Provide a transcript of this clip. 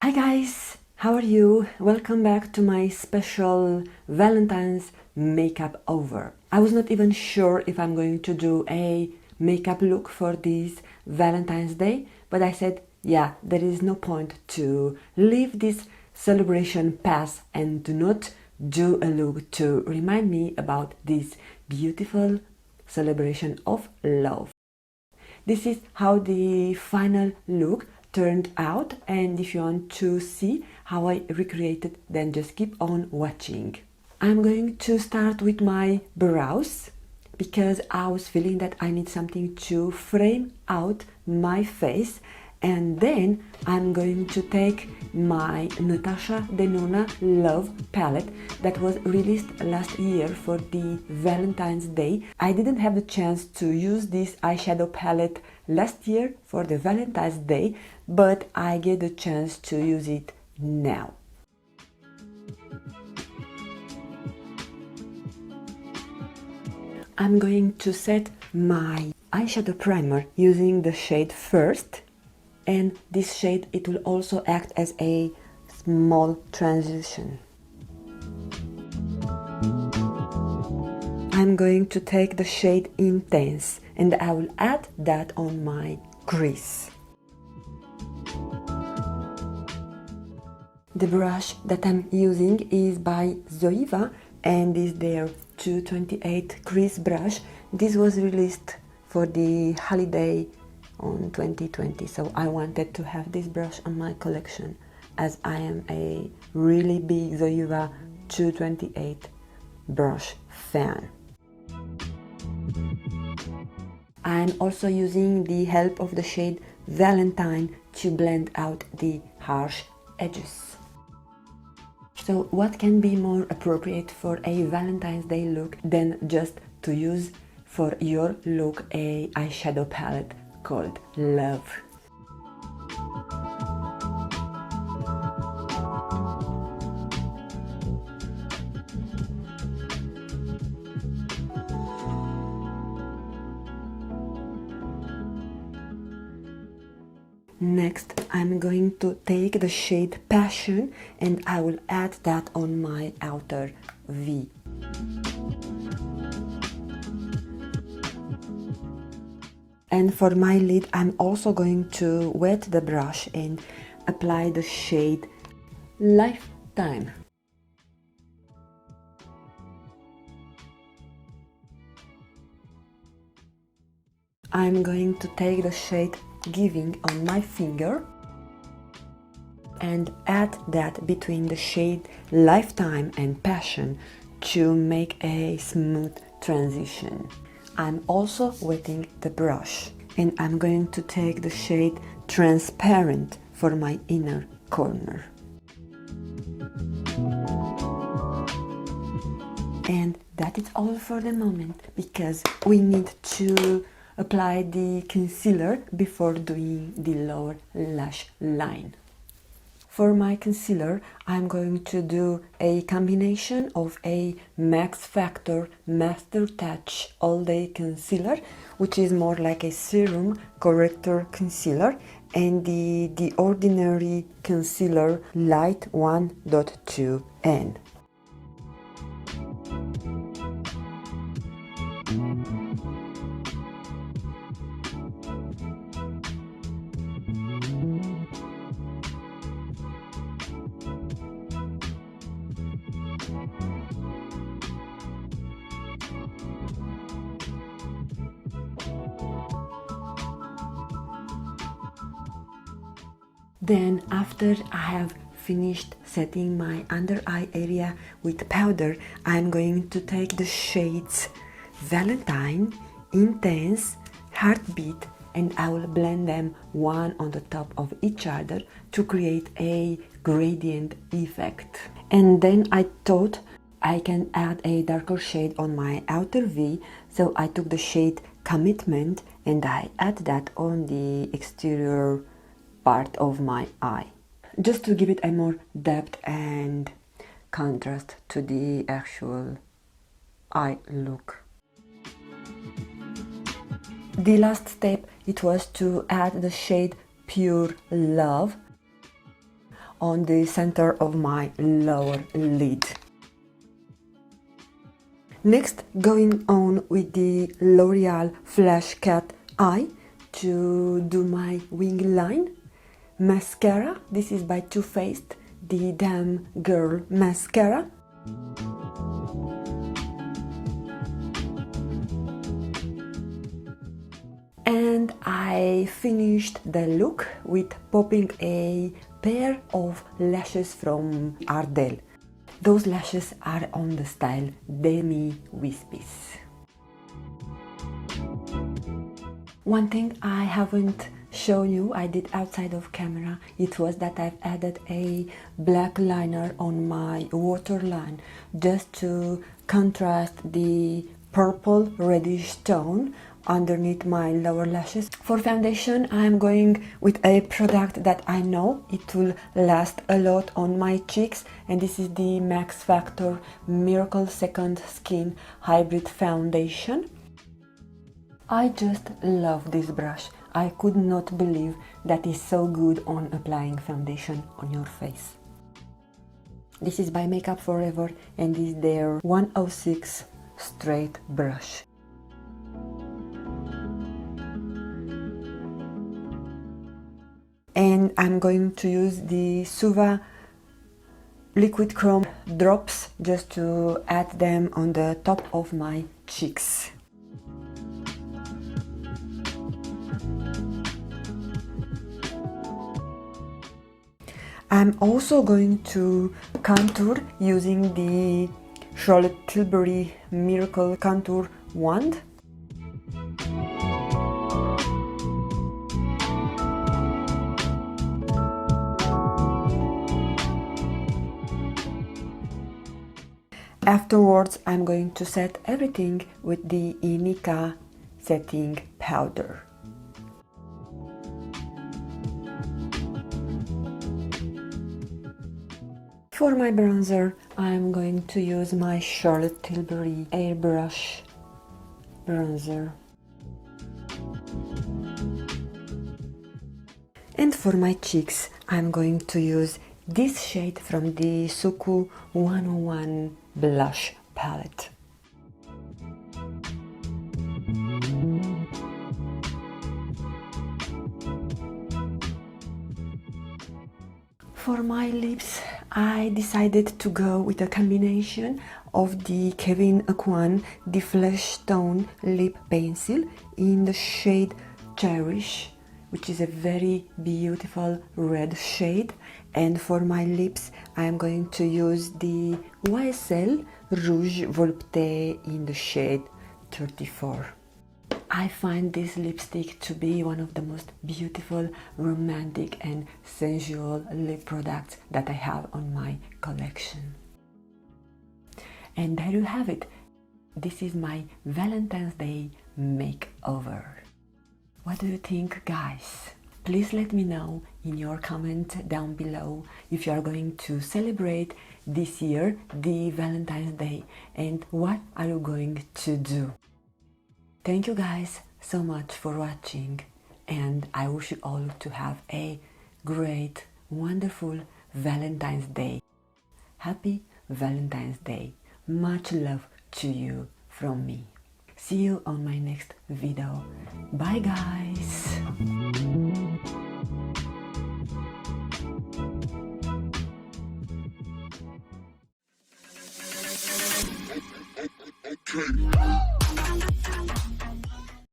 Hi guys, how are you? Welcome back to my special Valentine's makeup over. I was not even sure if I'm going to do a makeup look for this Valentine's Day, but I said, yeah, there is no point to leave this celebration pass and do not do a look to remind me about this beautiful celebration of love. This is how the final look turned out, and if you want to see how I recreated, then just keep on watching. I'm going to start with my brows because I was feeling that I need something to frame out my face, and then I'm going to take my Natasha Denona Love palette that was released last year for the Valentine's Day. I didn't have the chance to use this eyeshadow palette last year for the Valentine's Day, but I get the chance to use it now. I'm going to set my eyeshadow primer using the shade First, and this shade, it will also act as a small transition. I'm going to take the shade Intense and I will add that on my crease. The brush that I'm using is by Zoeva and is their 228 crease brush. This was released for the holiday on 2020, so I wanted to have this brush on my collection as I am a really big Zoeva 228 brush fan. I'm also using the help of the shade Valentine to blend out the harsh edges. So what can be more appropriate for a Valentine's Day look than just to use for your look a eyeshadow palette called Love. Next, I'm going to take the shade Passion and I will add that on my outer V. And for my lid, I'm also going to wet the brush and apply the shade Lifetime. I'm going to take the shade Giving on my finger and add that between the shade Lifetime and Passion to make a smooth transition. I'm also wetting the brush and I'm going to take the shade Transparent for my inner corner. And that is all for the moment because we need to apply the concealer before doing the lower lash line. For my concealer, I'm going to do a combination of a Max Factor Mastertouch All Day Concealer, which is more like a serum corrector concealer, and the Ordinary Concealer Light 1.2N. Then after I have finished setting my under eye area with powder, I'm going to take the shades Valentine, Intense, Heartbeat, and I will blend them one on the top of each other to create a gradient effect. And then I thought I can add a darker shade on my outer V, so I took the shade Commitment and I add that on the exterior part of my eye, just to give it a more depth and contrast to the actual eye look. The last step, it was to add the shade Pure Love on the center of my lower lid. Next, going on with the L'Oreal Flash Cat Eye to do my wing line. Mascara, this is by Too Faced, the Damn Girl Mascara. And I finished the look with popping a pair of lashes from Ardell. Those lashes are on the style Demi Whispies. One thing I haven't shown you, I did outside of camera, it was that I've added a black liner on my waterline just to contrast the purple reddish tone underneath my lower lashes. For foundation, I'm going with a product that I know it will last a lot on my cheeks, and this is the Max Factor Miracle Second Skin Hybrid Foundation. I just love this brush. I could not believe that is so good on applying foundation on your face. This is by Makeup Forever and is their 106 straight brush. And I'm going to use the Suva liquid chrome drops just to add them on the top of my cheeks. I'm also going to contour using the Charlotte Tilbury Miracle Contour Wand. Afterwards, I'm going to set everything with the Inika setting powder. For my bronzer, I'm going to use my Charlotte Tilbury Airbrush bronzer. And for my cheeks, I'm going to use this shade from the Suqqu 101 blush palette. For my lips, I decided to go with a combination of the Kevyn Aucoin the Flesh Tone Lip Pencil in the shade Cherish, which is a very beautiful red shade. And for my lips, I am going to use the YSL Rouge Volupté in the shade 34. I find this lipstick to be one of the most beautiful, romantic and sensual lip products that I have on my collection. And there you have it. This is my Valentine's Day makeover. What do you think, guys? Please let me know in your comment down below if you are going to celebrate this year the Valentine's Day and what are you going to do. Thank you guys so much for watching, and I wish you all to have a great, wonderful Valentine's Day. Happy Valentine's Day. Much love to you from me. See you on my next video. Bye guys! Okay.